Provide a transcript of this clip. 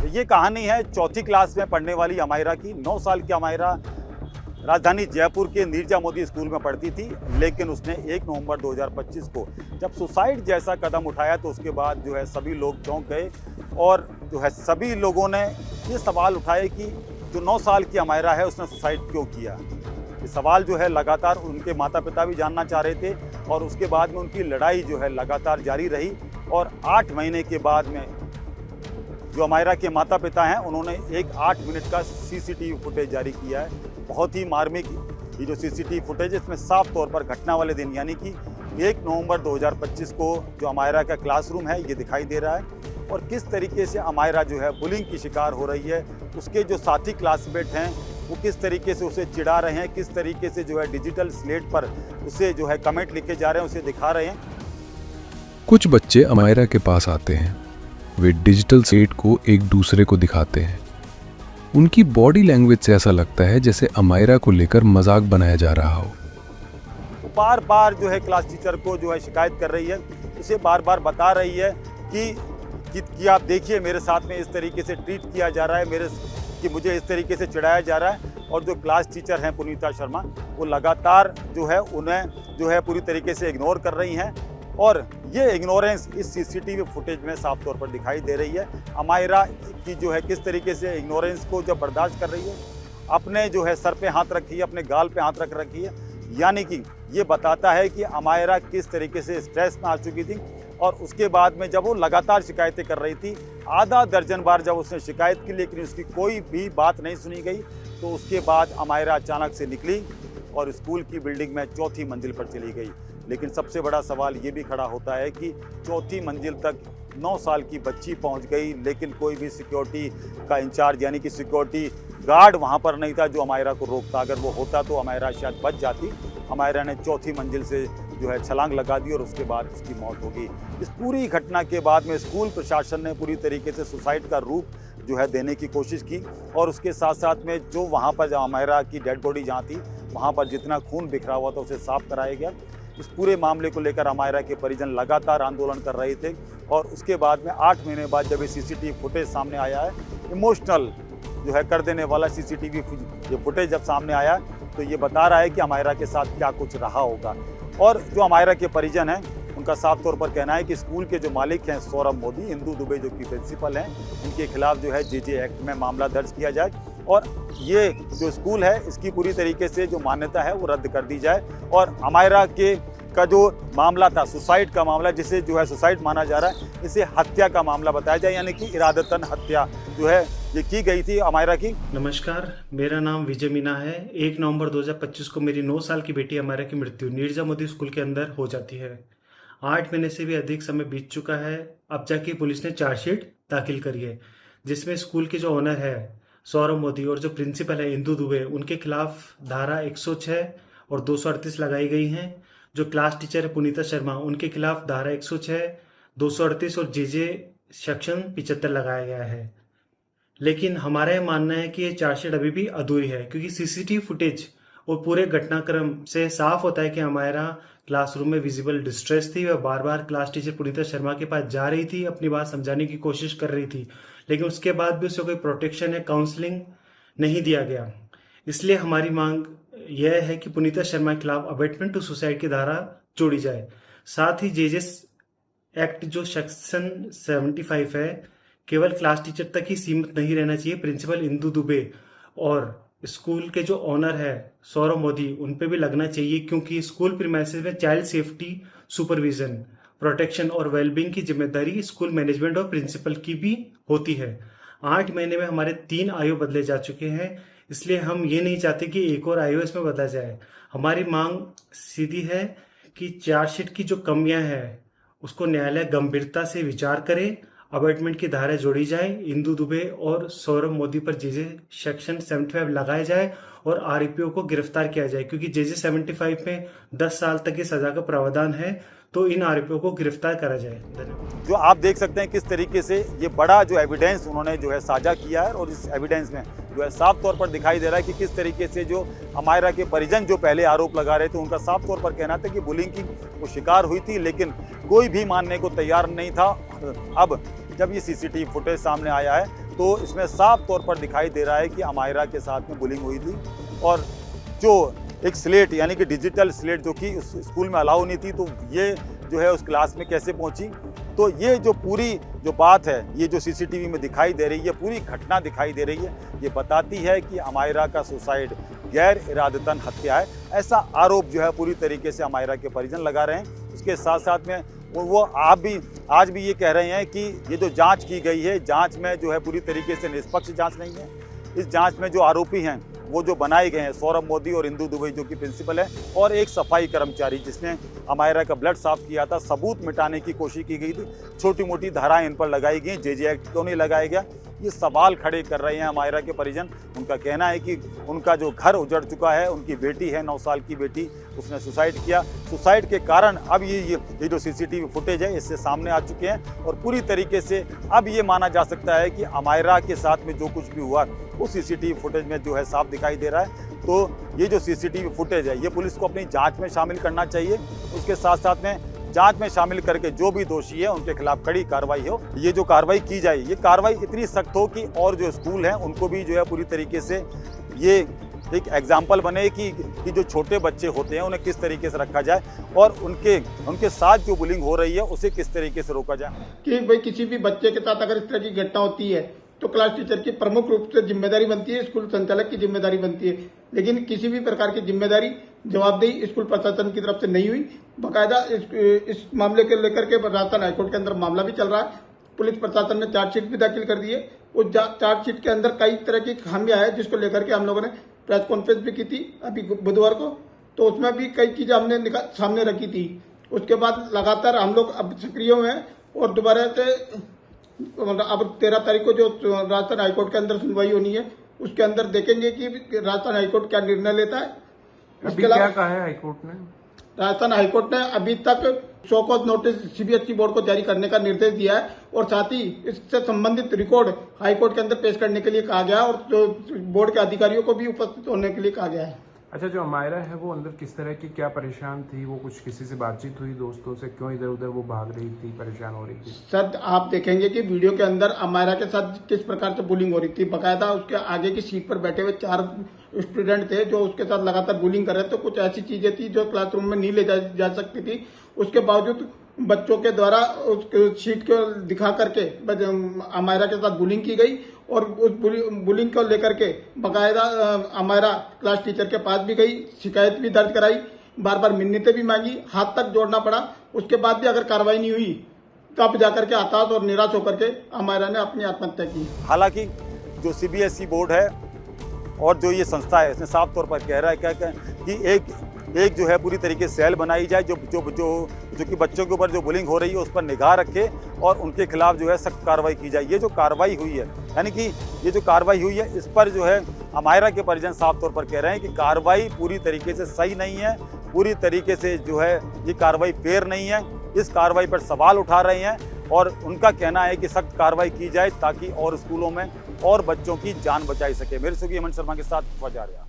ये कहानी है चौथी क्लास में पढ़ने वाली अमायरा की। 9 साल की अमायरा राजधानी जयपुर के नीरजा मोदी स्कूल में पढ़ती थी, लेकिन उसने 1 नवंबर 2025 को जब सुसाइड जैसा कदम उठाया तो उसके बाद जो है सभी लोग चौंक गए और जो है सभी लोगों ने ये सवाल उठाए कि जो 9 साल की अमायरा है उसने सुसाइड क्यों किया। ये सवाल जो है लगातार उनके माता पिता भी जानना चाह रहे थे और उसके बाद में उनकी लड़ाई जो है लगातार जारी रही और 8 महीने के बाद में जो अमायरा के माता पिता हैं उन्होंने एक 8 मिनट का सीसीटीवी फुटेज जारी किया है। बहुत ही मार्मिक ये जो सीसीटीवी फुटेज है इसमें साफ तौर पर घटना वाले दिन यानी कि 1 नवंबर 2025 को जो अमायरा का क्लासरूम है ये दिखाई दे रहा है और किस तरीके से अमायरा जो है बुलिंग की शिकार हो रही है। उसके जो साथी क्लासमेट हैं वो किस तरीके से उसे चिढ़ा रहे हैं, किस तरीके से जो है डिजिटल स्लेट पर उसे जो है कमेंट लिखे जा रहे हैं, उसे दिखा रहे हैं। कुछ बच्चे अमायरा के पास आते हैं, वे डिजिटल स्लेट को एक दूसरे को दिखाते हैं। उनकी बॉडी लैंग्वेज से ऐसा लगता है जैसे अमायरा को लेकर मजाक बनाया जा रहा हो। बार बार जो है क्लास टीचर को जो है शिकायत कर रही है, उसे बार बार बता रही है कि आप देखिए मेरे साथ में इस तरीके से ट्रीट किया जा रहा है, कि मुझे इस तरीके से चिढ़ाया जा रहा है। और जो क्लास टीचर हैं पुनीता शर्मा वो लगातार जो है उन्हें जो है पूरी तरीके से इग्नोर कर रही हैं और ये इग्नोरेंस इस सीसीटीवी फुटेज में साफ तौर पर दिखाई दे रही है। अमायरा की जो है किस तरीके से इग्नोरेंस को जब बर्दाश्त कर रही है, अपने जो है सर पे हाथ रखी है, अपने गाल पे हाथ रख रखी है, यानी कि ये बताता है कि अमायरा किस तरीके से स्ट्रेस में आ चुकी थी। और उसके बाद में जब वो लगातार शिकायतें कर रही थी, आधा दर्जन बार जब उसने शिकायत की लेकिन उसकी कोई भी बात नहीं सुनी गई, तो उसके बाद अमायरा अचानक से निकली और स्कूल की बिल्डिंग में 4थी मंजिल पर चली गई। लेकिन सबसे बड़ा सवाल ये भी खड़ा होता है कि 4थी मंजिल तक 9 साल की बच्ची पहुंच गई, लेकिन कोई भी सिक्योरिटी का इंचार्ज यानी कि सिक्योरिटी गार्ड वहां पर नहीं था जो अमायरा को रोकता। अगर वो होता तो अमायरा शायद बच जाती। अमायरा ने 4थी मंजिल से जो है छलांग लगा दी और उसके बाद उसकी मौत हो गई। इस पूरी घटना के बाद में स्कूल प्रशासन ने पूरी तरीके से सुसाइड का रूप जो है देने की कोशिश की और उसके साथ साथ में जो वहाँ पर जहाँ अमायरा की डेड बॉडी जहाँ थी वहाँ पर जितना खून बिखरा हुआ था उसे साफ कराया गया। इस पूरे मामले को लेकर अमायरा के परिजन लगातार आंदोलन कर रहे थे और उसके बाद में 8 महीने बाद जब ये सीसीटीवी फुटेज सामने आया है, इमोशनल जो है कर देने वाला सीसीटीवी ये फुटेज जब सामने आया तो ये बता रहा है कि अमायरा के साथ क्या कुछ रहा होगा। और जो अमायरा के परिजन हैं उनका साफ तौर पर कहना है कि स्कूल के जो मालिक हैं सौरभ मोदी, इंदु दुबे जो कि प्रिंसिपल हैं, उनके खिलाफ जो है जेजे एक्ट में मामला दर्ज किया जाए और ये जो स्कूल है इसकी पूरी तरीके से जो मान्यता है वो रद्द कर दी जाए और अमायरा के का जो मामला था सुसाइड का मामला, जिसे जो है सुसाइड माना जा रहा है, इसे हत्या का मामला बताया जाए, यानी कि इरादतन हत्या जो है ये की गई थी अमायरा की। नमस्कार, मेरा नाम विजय मीना है। 1 नवंबर 2025 को मेरी 9 साल की बेटी अमायरा की मृत्यु नीरजा मोदी स्कूल के अंदर हो जाती है। 8 महीने से भी अधिक समय बीत चुका है। अब जाके पुलिस ने चार्जशीट दाखिल करी है जिसमें स्कूल के जो ओनर है सौरभ मोदी और जो प्रिंसिपल है इंदु दुबे, उनके खिलाफ धारा 106 और 238 लगाई गई हैं। जो क्लास टीचर है पुनीता शर्मा, उनके खिलाफ धारा 106, 238 और जेजे सेक्शन 75 लगाया गया है। लेकिन हमारा यह मानना है कि ये चार्जशीट अभी भी अधूरी है क्योंकि सीसीटीवी फुटेज और पूरे घटनाक्रम से साफ होता है कि अमायरा क्लासरूम में विजिबल डिस्ट्रेस थी। वह बार बार क्लास टीचर पुनीता शर्मा के पास जा रही थी, अपनी बात समझाने की कोशिश कर रही थी, लेकिन उसके बाद भी उसे कोई प्रोटेक्शन या काउंसलिंग नहीं दिया गया। इसलिए हमारी मांग यह है कि पुनीता शर्मा के खिलाफ अबेटमेंट टू सुसाइड की धारा जोड़ी जाए। साथ ही जेजेस एक्ट जो सेक्शन 75 है केवल क्लास टीचर तक ही सीमित नहीं रहना चाहिए। प्रिंसिपल इंदु दुबे और स्कूल के जो ओनर है सौरभ मोदी, उन पे भी लगना चाहिए क्योंकि स्कूल प्रीमाइसेस में चाइल्ड सेफ्टी, सुपरविजन, प्रोटेक्शन और वेलबींग की जिम्मेदारी स्कूल मैनेजमेंट और प्रिंसिपल की भी होती है। 8 महीने में हमारे 3 आईओ बदले जा चुके हैं, इसलिए हम ये नहीं चाहते कि एक और आईओ इसमें बदला जाए। हमारी मांग सीधी है कि चार्जशीट की जो कमियां हैं उसको न्यायालय गंभीरता से विचार करे, अबेटमेंट की धारा जोड़ी जाए, इंदु दुबे और सौरभ मोदी पर जेजे सेक्शन 75 लगाया जाए और आरोपियों को गिरफ्तार किया जाए क्योंकि जेजे 75 में 10 साल तक की सजा का प्रावधान है, तो इन आरोपियों को गिरफ्तार करा जाए। धन्यवाद। जो आप देख सकते हैं किस तरीके से ये बड़ा जो एविडेंस उन्होंने जो है साझा किया है और इस एविडेंस में जो है साफ तौर पर दिखाई दे रहा है कि किस तरीके से जो अमायरा के परिजन जो पहले आरोप लगा रहे थे उनका साफ तौर पर कहना था कि बुलिंग की वो शिकार हुई थी, लेकिन कोई भी मानने को तैयार नहीं था। अब जब ये सीसीटीवी फुटेज सामने आया है तो इसमें साफ तौर पर दिखाई दे रहा है कि अमायरा के साथ में बुलिंग हुई थी। और जो एक स्लेट यानी कि डिजिटल स्लेट जो कि उस स्कूल में अलाउ नहीं थी, तो ये जो है उस क्लास में कैसे पहुंची। तो ये जो पूरी जो बात है, ये जो सीसीटीवी में दिखाई दे रही है, पूरी घटना दिखाई दे रही है, ये बताती है कि अमायरा का सुसाइड गैर इरादतन हत्या है। ऐसा आरोप जो है पूरी तरीके से अमायरा के परिजन लगा रहे हैं। उसके साथ साथ में वो आज भी ये कह रहे हैं कि ये जो जांच की गई है, जांच में जो है पूरी तरीके से निष्पक्ष जांच नहीं है। इस जांच में जो आरोपी हैं वो जो बनाए गए हैं सौरभ मोदी और इंदु दुबे जो कि प्रिंसिपल है, और एक सफाई कर्मचारी जिसने अमायरा का ब्लड साफ किया था, सबूत मिटाने की कोशिश की गई थी। छोटी मोटी धाराएं इन पर लगाई गई, जेजे एक्ट क्यों नहीं लगाया गया, ये सवाल खड़े कर रहे हैं अमायरा के परिजन। उनका कहना है कि उनका जो घर उजड़ चुका है, उनकी बेटी है 9 साल की बेटी, उसने सुसाइड किया। सुसाइड के कारण अब ये जो सीसीटीवी फुटेज है इससे सामने आ चुके हैं, और पूरी तरीके से अब ये माना जा सकता है कि अमायरा के साथ में जो कुछ भी हुआ उस सीसीटीवी फुटेज में जो है साफ दिखाई दे रहा है। तो ये जो सीसीटीवी फुटेज है ये पुलिस को अपनी जांच में शामिल करना चाहिए। उसके साथ साथ में जांच में शामिल करके जो भी दोषी है उनके खिलाफ कड़ी कार्रवाई हो। ये जो कार्रवाई की जाए, ये कार्रवाई इतनी सख्त हो कि और जो स्कूल हैं उनको भी जो है पूरी तरीके से ये एक एग्जाम्पल बने कि जो छोटे बच्चे होते हैं उन्हें किस तरीके से रखा जाए, और उनके साथ जो बुलिंग हो रही है उसे किस तरीके से रोका जाए। कि भाई किसी भी बच्चे के साथ अगर इस तरह की घटना होती है तो क्लास टीचर की प्रमुख रूप से जिम्मेदारी बनती है, स्कूल संचालक की जिम्मेदारी बनती है। लेकिन किसी भी प्रकार की जिम्मेदारी जवाबदेही स्कूल प्रशासन की तरफ से नहीं हुई। बाकायदा इस मामले को लेकर के राजस्थान हाईकोर्ट के अंदर मामला भी चल रहा है। पुलिस प्रशासन ने चार्जशीट भी दाखिल कर दी है। उस चार्जशीट के अंदर कई तरह की खामियां है जिसको लेकर के हम लोगों ने प्रेस कॉन्फ्रेंस भी की थी अभी बुधवार को, तो उसमें भी कई चीजें हमने सामने रखी थी। उसके बाद लगातार हम लोग अब सक्रिय हुए हैं और दोबारा से अब 13 तारीख को जो राजस्थान हाईकोर्ट के अंदर सुनवाई होनी है उसके अंदर देखेंगे कि राजस्थान हाईकोर्ट क्या निर्णय लेता है। अभी क्या कहा है हाईकोर्ट ने? राजस्थान हाईकोर्ट ने अभी तक show cause notice CBSE board को जारी करने का निर्देश दिया है, और साथ ही इससे संबंधित रिकॉर्ड हाईकोर्ट के अंदर पेश करने के लिए कहा गया है, और जो बोर्ड के अधिकारियों को भी उपस्थित होने के लिए कहा गया है। अच्छा, जो अमायरा है वो अंदर किस तरह की, क्या परेशान थी वो? कुछ किसी से बातचीत हुई दोस्तों से? क्यों इधर उधर वो भाग रही थी, परेशान हो रही थी? सर, आप देखेंगे कि वीडियो के अंदर अमायरा के साथ किस प्रकार से बुलिंग हो रही थी। बाकायदा उसके आगे की सीट पर बैठे हुए 4 स्टूडेंट थे जो उसके साथ लगातार बुलिंग कर रहे थे। तो कुछ ऐसी चीजें थी जो क्लासरूम में नहीं ले जा सकती थी। उसके बावजूद बच्चों के द्वारा उस शीट को दिखा करके अमायरा के साथ बुलिंग की गई, और उस बुलिंग को लेकर के बाकायदा अमायरा क्लास टीचर के पास भी गई, शिकायत भी दर्ज कराई, बार बार मिन्नतें भी मांगी, हाथ तक जोड़ना पड़ा। उसके बाद भी अगर कार्रवाई नहीं हुई तब जाकर के हताश और निराश होकर के अमायरा ने अपनी आत्महत्या की। हालांकि जो सीबीएसई बोर्ड है और जो ये संस्था है इसने साफ तौर पर कह रहा है कि एक जो है पूरी तरीके से सेल बनाई जाए जो कि बच्चों के ऊपर जो बुलिंग हो रही है उस पर निगाह रखे और उनके खिलाफ जो है सख्त कार्रवाई की जाए। ये जो कार्रवाई हुई है, यानी कि ये जो कार्रवाई हुई है इस पर जो है अमायरा के परिजन साफ तौर पर कह रहे हैं कि कार्रवाई पूरी तरीके से सही नहीं है, पूरी तरीके से जो है ये कार्रवाई फेयर नहीं है। इस कार्रवाई पर सवाल उठा रहे हैं और उनका कहना है कि सख्त कार्रवाई की जाए ताकि और स्कूलों में और बच्चों की जान बचाई सके। मेरे सहयोगी हेमंत शर्मा के साथ फौजारिया।